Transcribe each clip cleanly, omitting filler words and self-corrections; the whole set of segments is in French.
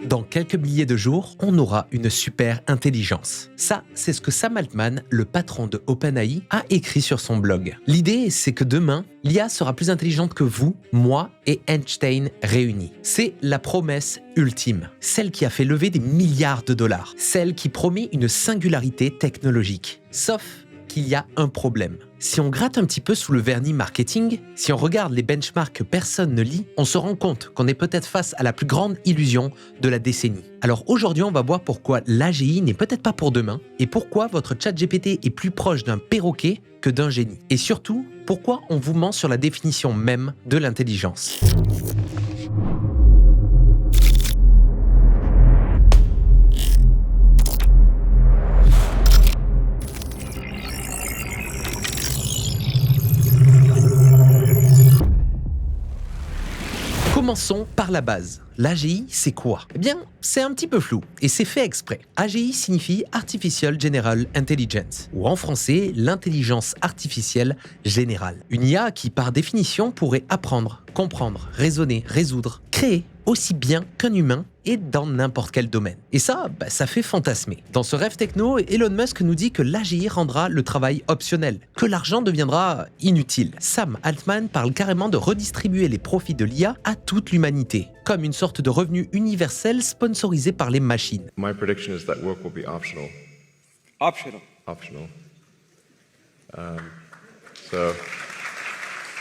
Dans quelques milliers de jours, on aura une super intelligence. Ça, c'est ce que Sam Altman, le patron de OpenAI, a écrit sur son blog. L'idée, c'est que demain, l'IA sera plus intelligente que vous, moi et Einstein réunis. C'est la promesse ultime, celle qui a fait lever des milliards de dollars, celle qui promet une singularité technologique. Sauf qu'il y a un problème. Si on gratte un petit peu sous le vernis marketing, si on regarde les benchmarks que personne ne lit, on se rend compte qu'on est peut-être face à la plus grande illusion de la décennie. Alors aujourd'hui, on va voir pourquoi l'AGI n'est peut-être pas pour demain et pourquoi votre ChatGPT est plus proche d'un perroquet que d'un génie. Et surtout, pourquoi on vous ment sur la définition même de l'intelligence. Commençons par la base. L'AGI, c'est quoi? Eh bien, c'est un petit peu flou et c'est fait exprès. AGI signifie Artificial General Intelligence, ou en français, l'intelligence artificielle générale. Une IA qui, par définition, pourrait apprendre, comprendre, raisonner, résoudre, créer aussi bien qu'un humain et dans n'importe quel domaine. Et ça, ça fait fantasmer. Dans ce rêve techno, Elon Musk nous dit que l'AGI rendra le travail optionnel, que l'argent deviendra inutile. Sam Altman parle carrément de redistribuer les profits de l'IA à toute l'humanité, comme une sorte de revenu universel sponsorisé par les machines. My prediction is that work will be optional. Optional.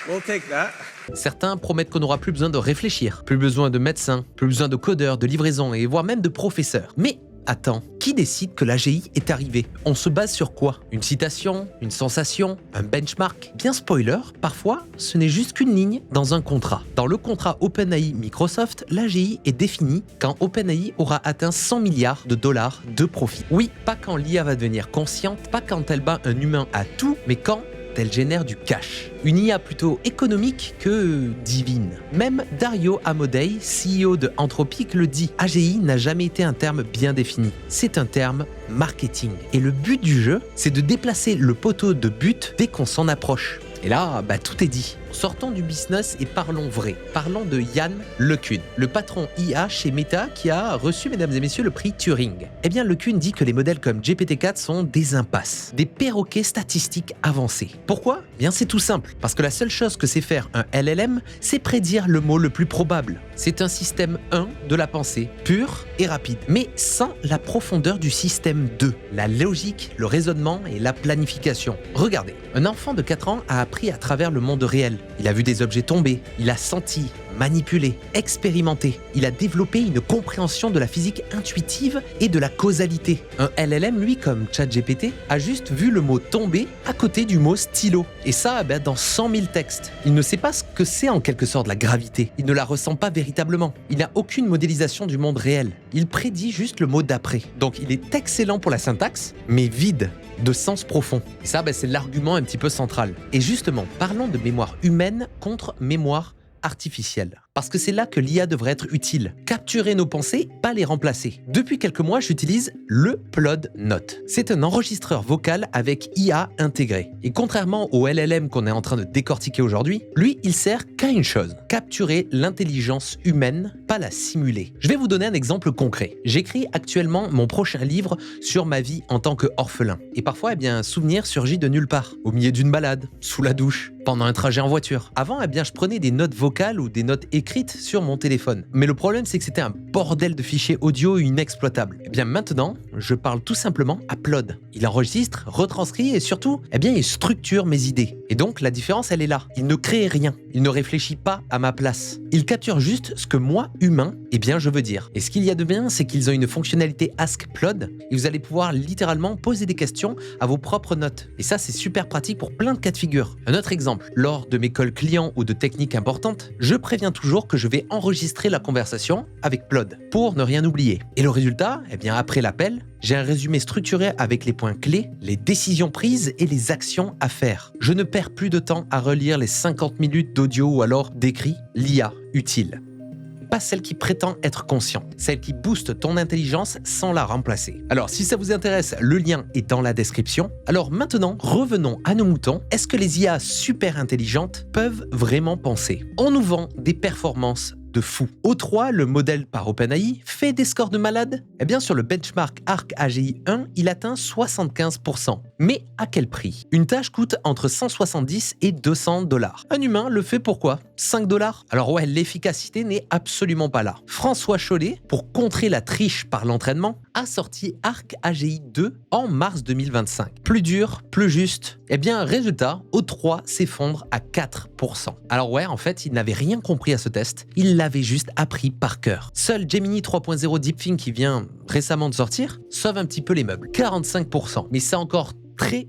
We'll take that. Certains promettent qu'on n'aura plus besoin de réfléchir, plus besoin de médecins, plus besoin de codeurs, de livraisons et voire même de professeurs. Mais attends, qui décide que l'AGI est arrivée? On se base sur quoi? Une citation? Une sensation? Un benchmark? Bien spoiler, parfois, ce n'est juste qu'une ligne dans un contrat. Dans le contrat OpenAI-Microsoft, l'AGI est définie quand OpenAI aura atteint 100 milliards de dollars de profit. Oui, pas quand l'IA va devenir consciente, pas quand elle bat un humain à tout, mais quand elle génère du cash. Une IA plutôt économique que divine. Même Dario Amodei, CEO de Anthropic, le dit. AGI n'a jamais été un terme bien défini. C'est un terme marketing. Et le but du jeu, c'est de déplacer le poteau de but dès qu'on s'en approche. Et là, tout est dit. Sortons du business et parlons vrai. Parlons de Yann LeCun, le patron IA chez Meta qui a reçu, mesdames et messieurs, le prix Turing. Eh bien, LeCun dit que les modèles comme GPT-4 sont des impasses, des perroquets statistiques avancés. Pourquoi? Bien, c'est tout simple. Parce que la seule chose que sait faire un LLM, c'est prédire le mot le plus probable. C'est un système 1 de la pensée, pur et rapide, mais sans la profondeur du système 2, la logique, le raisonnement et la planification. Regardez, un enfant de 4 ans a appris à travers le monde réel. Il a vu des objets tomber, il a senti, manipulé, expérimenté. Il a développé une compréhension de la physique intuitive et de la causalité. Un LLM, lui, comme ChatGPT, a juste vu le mot tomber à côté du mot stylo. Et ça, dans 100 000 textes. Il ne sait pas ce que c'est en quelque sorte la gravité. Il ne la ressent pas véritablement. Il n'a aucune modélisation du monde réel. Il prédit juste le mot d'après. Donc il est excellent pour la syntaxe, mais vide de sens profond. Et ça, c'est l'argument un petit peu central. Et justement, parlons de mémoire humaine contre mémoire artificielle. Parce que c'est là que l'IA devrait être utile. Capturer nos pensées, pas les remplacer. Depuis quelques mois, j'utilise le Plod Note. C'est un enregistreur vocal avec IA intégré. Et contrairement au LLM qu'on est en train de décortiquer aujourd'hui, lui, il sert qu'à une chose, capturer l'intelligence humaine, pas la simuler. Je vais vous donner un exemple concret. J'écris actuellement mon prochain livre sur ma vie en tant qu'orphelin. Et parfois, un souvenir surgit de nulle part, au milieu d'une balade, sous la douche, pendant un trajet en voiture. Avant, je prenais des notes vocales ou des notes écrites sur mon téléphone. Mais le problème, c'est que c'était un bordel de fichiers audio inexploitables. Maintenant, je parle tout simplement à Plod. Il enregistre, retranscrit et surtout, il structure mes idées. Et donc, la différence, elle est là. Il ne crée rien. Il ne réfléchit pas à ma place. Il capture juste ce que moi, humain, je veux dire. Et ce qu'il y a de bien, c'est qu'ils ont une fonctionnalité Ask Plod et vous allez pouvoir littéralement poser des questions à vos propres notes. Et ça, c'est super pratique pour plein de cas de figure. Un autre exemple, lors de mes calls clients ou de techniques importantes, je préviens toujours que je vais enregistrer la conversation avec Plod pour ne rien oublier. Et le résultat, après l'appel, j'ai un résumé structuré avec les points clés, les décisions prises et les actions à faire. Je ne perds plus de temps à relire les 50 minutes d'audio ou alors d'écrit, l'IA utile. Pas celle qui prétend être consciente, celle qui booste ton intelligence sans la remplacer. Alors si ça vous intéresse, le lien est dans la description. Alors maintenant, revenons à nos moutons. Est-ce que les IA super intelligentes peuvent vraiment penser? On nous vend des performances de fou. O3, le modèle par OpenAI, fait des scores de malade. Eh bien, sur le benchmark Arc AGI 1, il atteint 75%. Mais à quel prix? Une tâche coûte entre 170 et 200 $. Un humain le fait pour quoi? 5 $? Alors ouais, l'efficacité n'est absolument pas là. François Chollet, pour contrer la triche par l'entraînement, a sorti Arc AGI 2 en mars 2025. Plus dur, plus juste. Eh bien, résultat, O3 s'effondre à 4%. Alors ouais, en fait, il n'avait rien compris à ce test, il l'avait juste appris par cœur. Seul Gemini 3.0 Deepthink qui vient récemment de sortir sauve un petit peu les meubles, 45%. Mais c'est encore très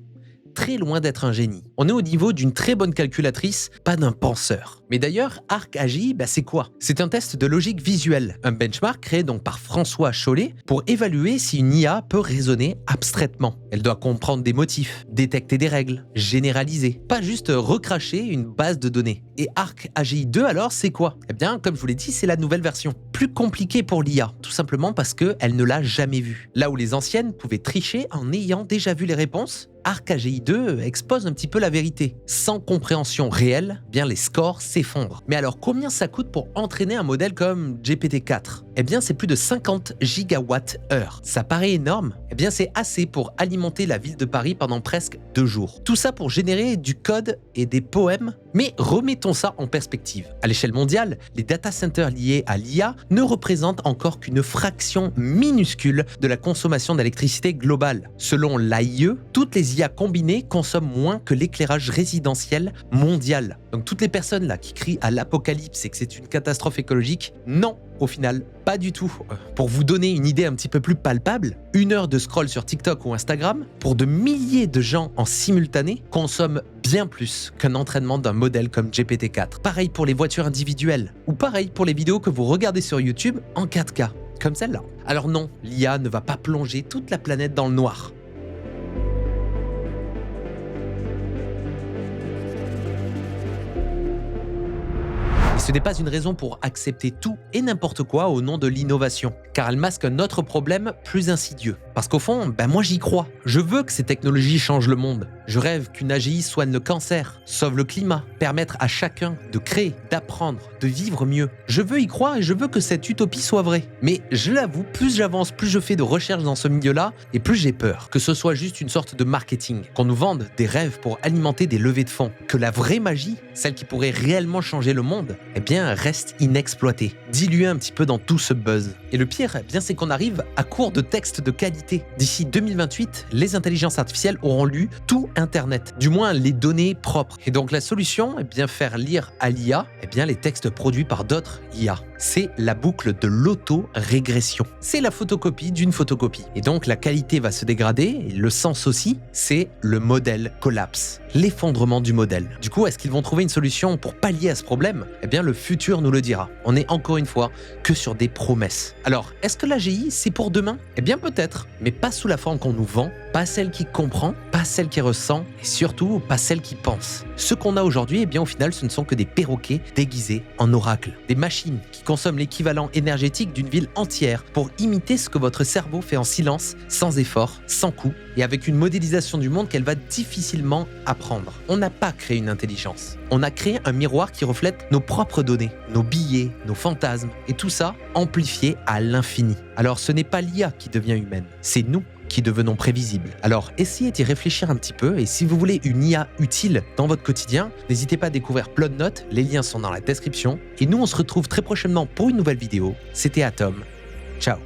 loin d'être un génie. On est au niveau d'une très bonne calculatrice, pas d'un penseur. Mais d'ailleurs, Arc AGI, c'est quoi? C'est un test de logique visuelle, un benchmark créé donc par François Chollet pour évaluer si une IA peut raisonner abstraitement. Elle doit comprendre des motifs, détecter des règles, généraliser, pas juste recracher une base de données. Et Arc AGI 2 alors, c'est quoi? Eh bien, comme je vous l'ai dit, c'est la nouvelle version. Plus compliquée pour l'IA, tout simplement parce qu'elle ne l'a jamais vue. Là où les anciennes pouvaient tricher en ayant déjà vu les réponses, Arc AGI 2 expose un petit peu la vérité. Sans compréhension réelle, bien les scores s'effondrent. Mais alors combien ça coûte pour entraîner un modèle comme GPT-4? Eh bien c'est plus de 50 gigawatts-heure. Ça paraît énorme? Eh bien c'est assez pour alimenter la ville de Paris pendant presque 2 jours. Tout ça pour générer du code et des poèmes? Mais remettons ça en perspective. À l'échelle mondiale, les data centers liés à l'IA ne représentent encore qu'une fraction minuscule de la consommation d'électricité globale. Selon l'AIE, toutes les IA combinées consomment moins que l'éclairage résidentiel mondial. Donc toutes les personnes là qui crient à l'apocalypse et que c'est une catastrophe écologique, non, au final, pas du tout. Pour vous donner une idée un petit peu plus palpable, 1 heure de scroll sur TikTok ou Instagram, pour de milliers de gens en simultané, consomme bien plus qu'un entraînement d'un modèle comme GPT-4. Pareil pour les voitures individuelles, ou pareil pour les vidéos que vous regardez sur YouTube en 4K, comme celle-là. Alors non, l'IA ne va pas plonger toute la planète dans le noir. Et ce n'est pas une raison pour accepter tout et n'importe quoi au nom de l'innovation, car elle masque un autre problème plus insidieux. Parce qu'au fond, moi j'y crois. Je veux que ces technologies changent le monde. Je rêve qu'une AGI soigne le cancer, sauve le climat, permettre à chacun de créer, d'apprendre, de vivre mieux. Je veux y croire et je veux que cette utopie soit vraie. Mais je l'avoue, plus j'avance, plus je fais de recherches dans ce milieu-là, et plus j'ai peur que ce soit juste une sorte de marketing, qu'on nous vende des rêves pour alimenter des levées de fonds, que la vraie magie, celle qui pourrait réellement changer le monde, reste inexploitée, diluée un petit peu dans tout ce buzz. Et le pire, c'est qu'on arrive à court de textes de qualité. D'ici 2028, les intelligences artificielles auront lu tout Internet, du moins les données propres. Et donc la solution, faire lire à l'IA, les textes produits par d'autres IA. C'est la boucle de l'auto-régression. C'est la photocopie d'une photocopie. Et donc la qualité va se dégrader, et le sens aussi, c'est le modèle collapse, l'effondrement du modèle. Du coup, est-ce qu'ils vont trouver une solution pour pallier à ce problème? Le futur nous le dira. On est encore une fois que sur des promesses. Alors, est-ce que l'AGI, c'est pour demain? Peut-être, mais pas sous la forme qu'on nous vend, pas celle qui comprend, pas celle qui ressent, et surtout pas celle qui pense. Ce qu'on a aujourd'hui, au final, ce ne sont que des perroquets déguisés en oracles. Des machines qui consomment l'équivalent énergétique d'une ville entière pour imiter ce que votre cerveau fait en silence, sans effort, sans coût, et avec une modélisation du monde qu'elle va difficilement apprendre. On n'a pas créé une intelligence. On a créé un miroir qui reflète nos propres données, nos billets, nos fantasmes, et tout ça amplifié à l'infini. Alors ce n'est pas l'IA qui devient humaine, c'est nous qui devenons prévisibles. Alors essayez d'y réfléchir un petit peu, et si vous voulez une IA utile dans votre quotidien, n'hésitez pas à découvrir Plotnote, les liens sont dans la description, et nous on se retrouve très prochainement pour une nouvelle vidéo. C'était Atom, ciao.